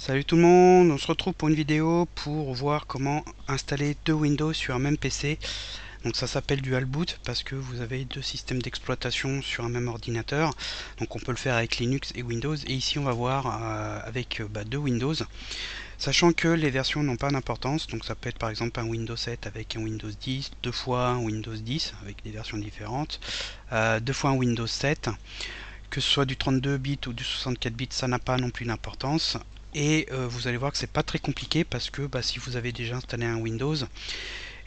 Salut tout le monde, on se retrouve pour une vidéo pour voir comment installer deux Windows sur un même PC. Donc ça s'appelle Dual Boot parce que vous avez deux systèmes d'exploitation sur un même ordinateur. Donc on peut le faire avec Linux et Windows. Et ici on va voir avec deux Windows. Sachant que les versions n'ont pas d'importance, donc ça peut être par exemple un Windows 7 avec un Windows 10, deux fois un Windows 10 avec des versions différentes, deux fois un Windows 7. Que ce soit du 32 bits ou du 64 bits, ça n'a pas non plus d'importance. Et vous allez voir que c'est pas très compliqué parce que si vous avez déjà installé un Windows,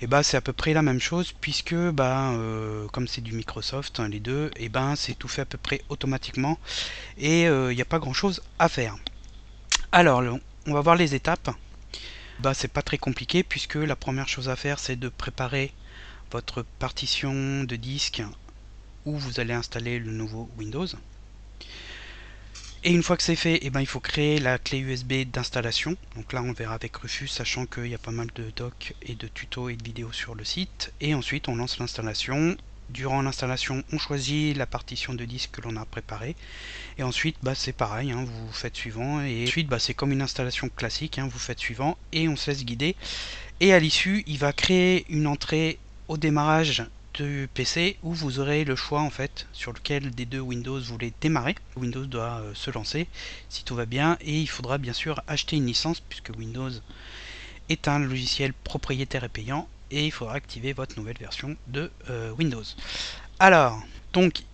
et c'est à peu près la même chose puisque comme c'est du Microsoft, les deux, et c'est tout fait à peu près automatiquement et il n'y a pas grand chose à faire. Alors on va voir les étapes. C'est pas très compliqué puisque la première chose à faire c'est de préparer votre partition de disque où vous allez installer le nouveau Windows. Et une fois que c'est fait, il faut créer la clé USB d'installation. Donc là on verra avec Rufus, sachant qu'il y a pas mal de docs et de tutos et de vidéos sur le site. Et ensuite on lance l'installation. Durant l'installation on choisit la partition de disque que l'on a préparée. Et ensuite c'est pareil, vous faites suivant. Et ensuite c'est comme une installation classique, vous faites suivant et on se laisse guider. Et à l'issue il va créer une entrée au démarrage du PC où vous aurez le choix en fait sur lequel des deux Windows vous voulez démarrer. Windows doit se lancer si tout va bien et il faudra bien sûr acheter une licence puisque Windows est un logiciel propriétaire et payant et il faudra activer votre nouvelle version de Windows. Alors, donc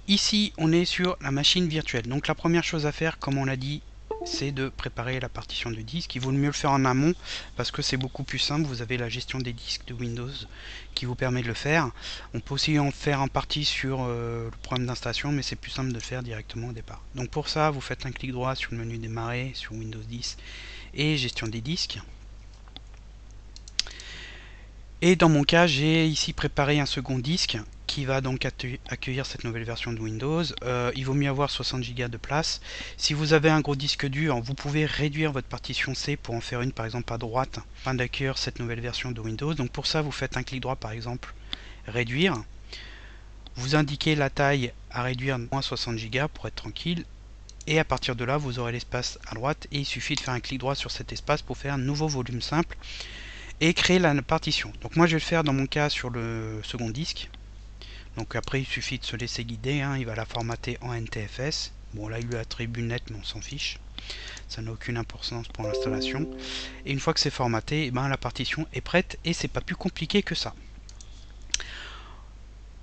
ici on est sur la machine virtuelle. Donc la première chose à faire, comme on l'a dit, c'est de préparer la partition du disque. Il vaut mieux le faire en amont parce que c'est beaucoup plus simple. Vous avez la gestion des disques de Windows qui vous permet de le faire. On peut aussi en faire en partie sur le programme d'installation, mais c'est plus simple de le faire directement au départ. Donc pour ça, vous faites un clic droit sur le menu démarrer sur Windows 10 et gestion des disques. Et dans mon cas, j'ai ici préparé un second disque qui va donc accueillir cette nouvelle version de Windows. Il vaut mieux avoir 60 Go de place. Si vous avez un gros disque dur, vous pouvez réduire votre partition C pour en faire une par exemple à droite afin d'accueillir cette nouvelle version de Windows. Donc pour ça, vous faites un clic droit par exemple, réduire. Vous indiquez la taille à réduire moins 60 Go pour être tranquille. Et à partir de là, vous aurez l'espace à droite et il suffit de faire un clic droit sur cet espace pour faire un nouveau volume simple et créer la partition. Donc moi je vais le faire dans mon cas sur le second disque. Donc après il suffit de se laisser guider, il va la formater en NTFS. Bon là il lui attribue net mais on s'en fiche. Ça n'a aucune importance pour l'installation. Et une fois que c'est formaté, la partition est prête et c'est pas plus compliqué que ça.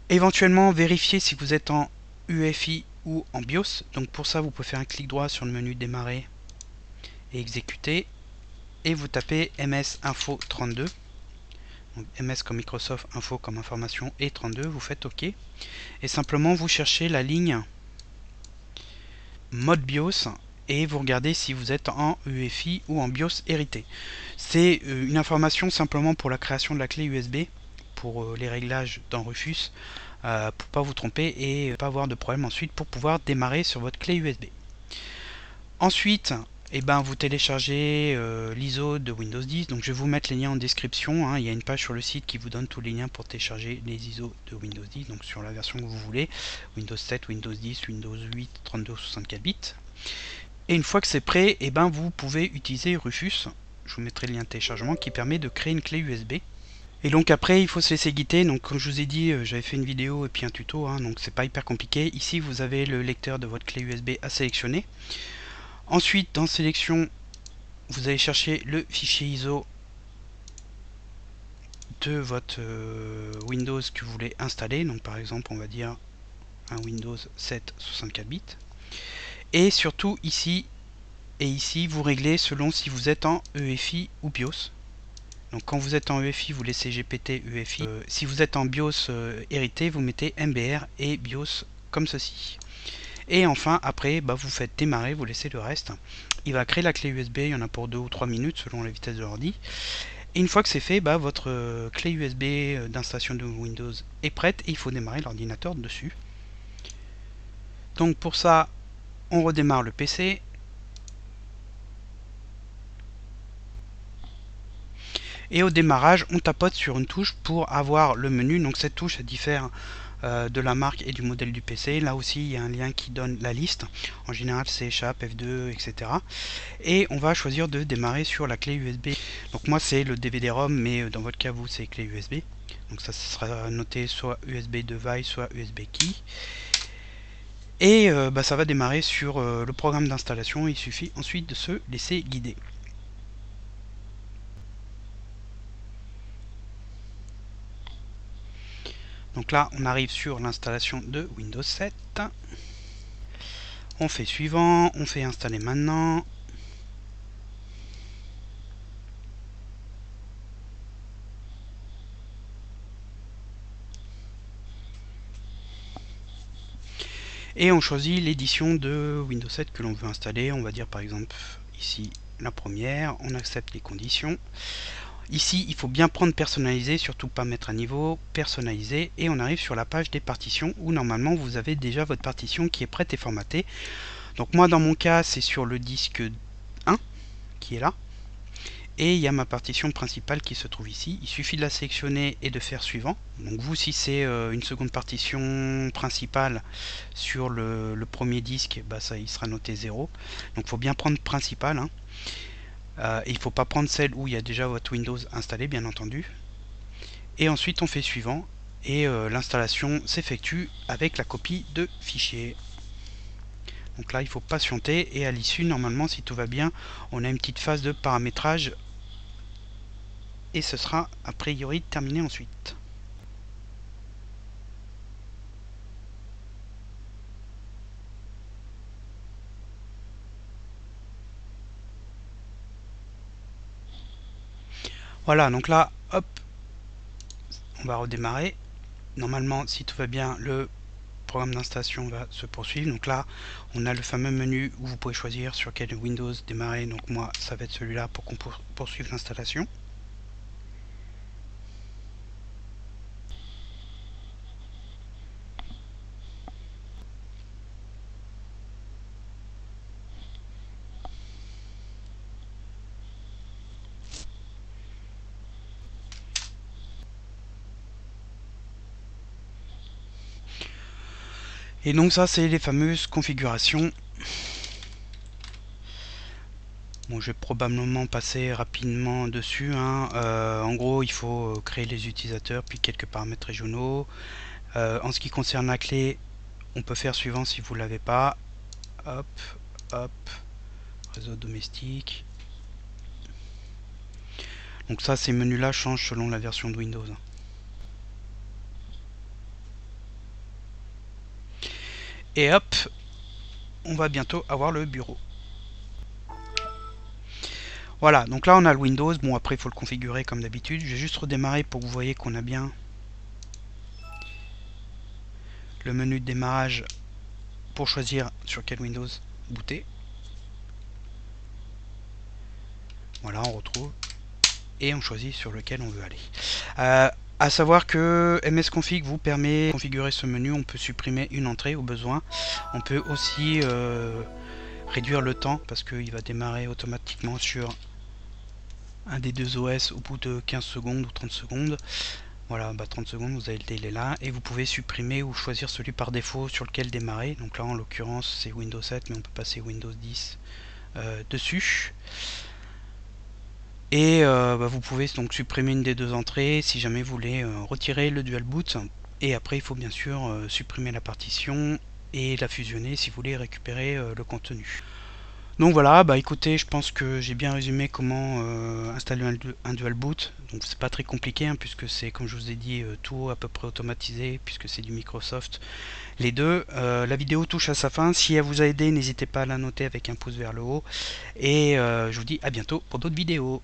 Éventuellement vérifiez si vous êtes en UEFI ou en BIOS. Donc pour ça vous pouvez faire un clic droit sur le menu démarrer et exécuter. Et vous tapez MS Info 32. Donc MS comme Microsoft, Info comme information et 32, vous faites OK. Et simplement vous cherchez la ligne mode BIOS et vous regardez si vous êtes en UEFI ou en BIOS hérité. C'est une information simplement pour la création de la clé USB, pour les réglages dans Rufus, pour pas vous tromper et pas avoir de problème ensuite pour pouvoir démarrer sur votre clé USB. Ensuite, vous téléchargez l'ISO de Windows 10. Donc je vais vous mettre les liens en description. Il y a une page sur le site qui vous donne tous les liens pour télécharger les ISO de Windows 10. Donc sur la version que vous voulez. Windows 7, Windows 10, Windows 8, 32 ou 64 bits. Et une fois que c'est prêt, vous pouvez utiliser Rufus. Je vous mettrai le lien de téléchargement qui permet de créer une clé USB. Et donc après il faut se laisser guider. Donc comme je vous ai dit, j'avais fait une vidéo et puis un tuto. Donc c'est pas hyper compliqué. Ici vous avez le lecteur de votre clé USB à sélectionner. Ensuite, dans sélection, vous allez chercher le fichier ISO de votre Windows que vous voulez installer. Donc par exemple, on va dire un Windows 7 64 bits. Et surtout ici et ici, vous réglez selon si vous êtes en EFI ou BIOS. Donc quand vous êtes en EFI, vous laissez GPT EFI. Si vous êtes en BIOS hérité, vous mettez MBR et BIOS comme ceci. Et enfin, après, vous faites démarrer, vous laissez le reste. Il va créer la clé USB, il y en a pour 2 ou 3 minutes selon la vitesse de l'ordi. Et une fois que c'est fait, votre clé USB d'installation de Windows est prête et il faut démarrer l'ordinateur dessus. Donc pour ça, on redémarre le PC. Et au démarrage, on tapote sur une touche pour avoir le menu. Donc cette touche, elle diffère de la marque et du modèle du PC. Là aussi, il y a un lien qui donne la liste. En général, c'est Sharp, F2, etc. Et on va choisir de démarrer sur la clé USB. Donc moi, c'est le DVD-ROM, mais dans votre cas, vous, c'est clé USB. Donc ça sera noté soit USB device, soit USB key. Et ça va démarrer sur le programme d'installation. Il suffit ensuite de se laisser guider. Donc là, on arrive sur l'installation de Windows 7. On fait suivant, on fait installer maintenant. Et on choisit l'édition de Windows 7 que l'on veut installer. On va dire par exemple ici la première. On accepte les conditions. Ici, il faut bien prendre personnalisé, surtout pas mettre à niveau, personnalisé, et on arrive sur la page des partitions où normalement vous avez déjà votre partition qui est prête et formatée. Donc moi dans mon cas c'est sur le disque 1 qui est là, et il y a ma partition principale qui se trouve ici. Il suffit de la sélectionner et de faire suivant. Donc vous, si c'est une seconde partition principale sur le premier disque, ça il sera noté 0. Donc il faut bien prendre principal, hein. Il ne faut pas prendre celle où il y a déjà votre Windows installé, bien entendu. Et ensuite on fait suivant et l'installation s'effectue avec la copie de fichier. Donc là il faut patienter et à l'issue, normalement si tout va bien, on a une petite phase de paramétrage et ce sera a priori terminé ensuite. Voilà, donc là, hop, on va redémarrer. Normalement, si tout va bien, le programme d'installation va se poursuivre. Donc là, on a le fameux menu où vous pouvez choisir sur quel Windows démarrer. Donc moi, ça va être celui-là pour qu'on poursuive l'installation. Et donc ça, c'est les fameuses configurations. Bon, je vais probablement passer rapidement dessus, hein. En gros, il faut créer les utilisateurs, puis quelques paramètres régionaux. En ce qui concerne la clé, on peut faire suivant si vous ne l'avez pas. Hop, hop, réseau domestique. Donc ça, ces menus-là changent selon la version de Windows. Et hop, on va bientôt avoir le bureau. Voilà, donc là on a le Windows. Bon, après il faut le configurer comme d'habitude. Je vais juste redémarrer pour que vous voyez qu'on a bien le menu de démarrage pour choisir sur quel Windows booter. Voilà, on retrouve et on choisit sur lequel on veut aller. À savoir que msconfig vous permet de configurer ce menu. On peut supprimer une entrée au besoin. On peut aussi réduire le temps parce qu'il va démarrer automatiquement sur un des deux OS au bout de 15 secondes ou 30 secondes. Voilà, 30 secondes, vous avez le délai là. Et vous pouvez supprimer ou choisir celui par défaut sur lequel démarrer. Donc là, en l'occurrence, c'est Windows 7, mais on peut passer Windows 10 dessus. Et vous pouvez donc supprimer une des deux entrées si jamais vous voulez retirer le dual boot. Et après, il faut bien sûr supprimer la partition et la fusionner si vous voulez récupérer le contenu. Donc voilà, écoutez, je pense que j'ai bien résumé comment installer un dual boot. Donc c'est pas très compliqué, hein, puisque c'est, comme je vous ai dit, tout à peu près automatisé, puisque c'est du Microsoft. Les deux. La vidéo touche à sa fin. Si elle vous a aidé, n'hésitez pas à la noter avec un pouce vers le haut. Et je vous dis à bientôt pour d'autres vidéos.